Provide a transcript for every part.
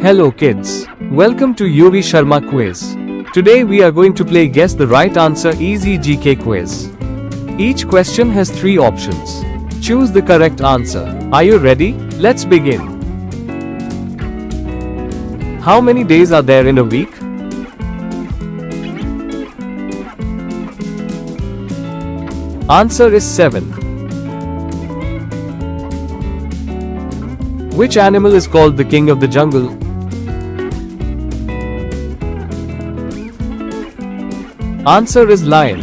Hello kids. Welcome to YuviSharmaQuiz. Today we are going to play Guess the Right Answer Easy GK quiz. Each question has 3 options. Choose the correct answer. Are you ready? Let's begin. How many days are there in a week? Answer is 7. Which animal is called the king of the jungle? Answer is lion.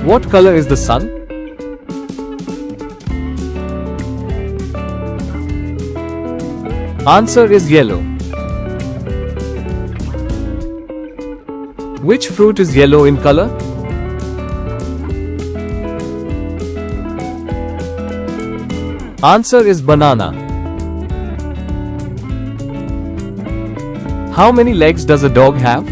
What color is the sun? Answer is yellow. Which fruit is yellow in color? Answer is banana. How many legs does a dog have?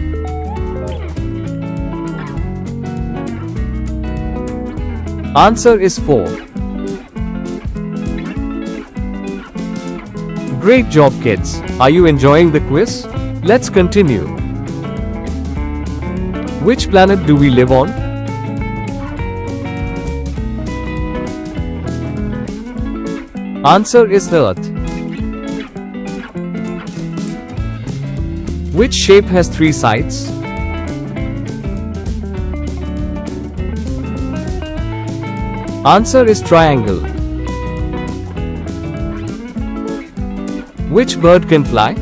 Answer is 4. Great job kids. Are you enjoying the quiz? Let's continue. Which planet do we live on? Answer is Earth. Which shape has 3 sides? Answer is triangle. Which bird can fly?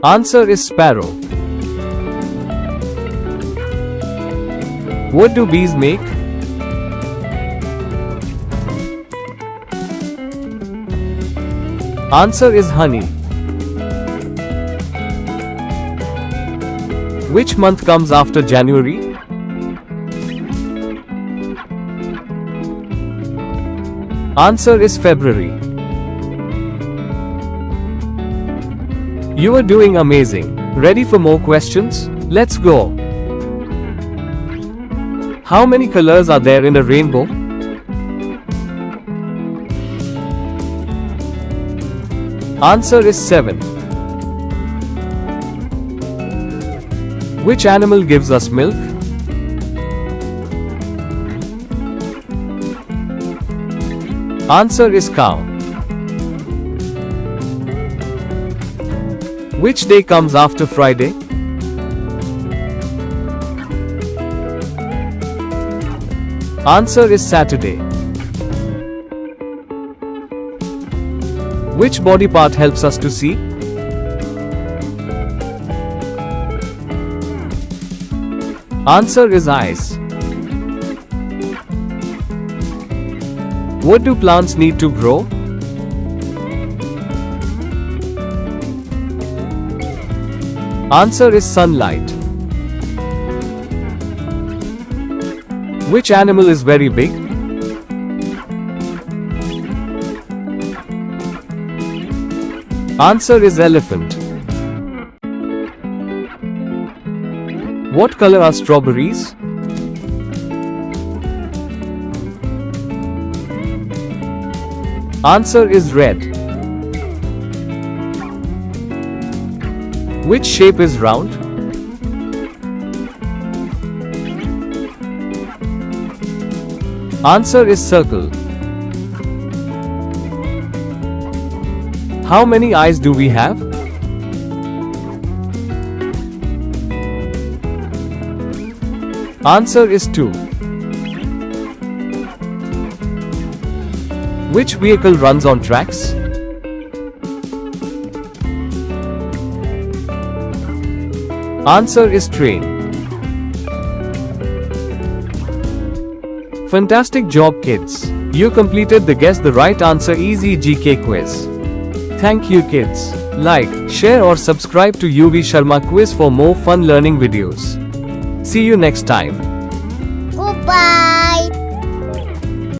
Answer is sparrow. What do bees make? Answer is honey. Which month comes after January? Answer is February. You are doing amazing. Ready for more questions? Let's go. How many colors are there in a rainbow? Answer is 7. Which animal gives us milk? Answer is cow. Which day comes after Friday? Answer is Saturday. Which body part helps us to see? Answer is eyes. What do plants need to grow? Answer is sunlight. Which animal is very big? Answer is elephant. What color are strawberries? Answer is red. Which shape is round? Answer is circle. How many eyes do we have? Answer is 2. Which vehicle runs on tracks? Answer is train. Fantastic job kids. You completed the Guess the Right Answer Easy GK quiz. Thank you kids. Like, share or subscribe to YuviSharmaQuiz for more fun learning videos. See you next time. Goodbye.